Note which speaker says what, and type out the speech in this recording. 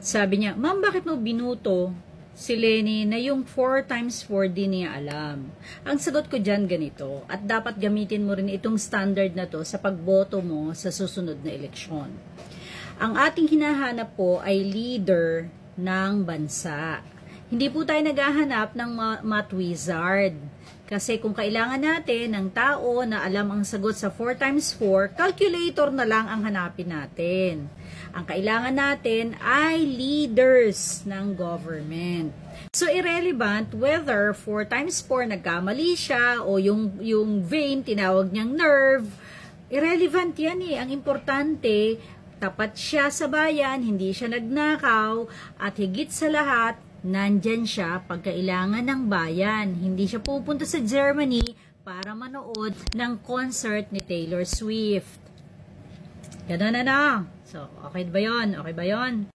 Speaker 1: Sabi niya, "Ma'am, bakit mo binuto si Lenny na yung 4 times 4 di niya alam?" Ang sagot ko dyan ganito, at dapat gamitin mo rin itong standard na to sa pagboto mo sa susunod na eleksyon. Ang ating hinahanap po ay leader ng bansa. Hindi po tayo naghahanap ng math wizard. Kasi kung kailangan natin ng tao na alam ang sagot sa 4 times 4, calculator na lang ang hanapin natin. Ang kailangan natin ay leaders ng government. So, irrelevant whether 4 times 4 nagkamali siya o yung vein, tinawag niyang nerve. Irrelevant yan eh. Ang importante, tapat siya sa bayan, hindi siya nagnakaw, at higit sa lahat, nandyan siya pagkailangan ng bayan. Hindi siya pupunta sa Germany para manood ng concert ni Taylor Swift. Ganun na. So, okay ba yun? Okay ba yun?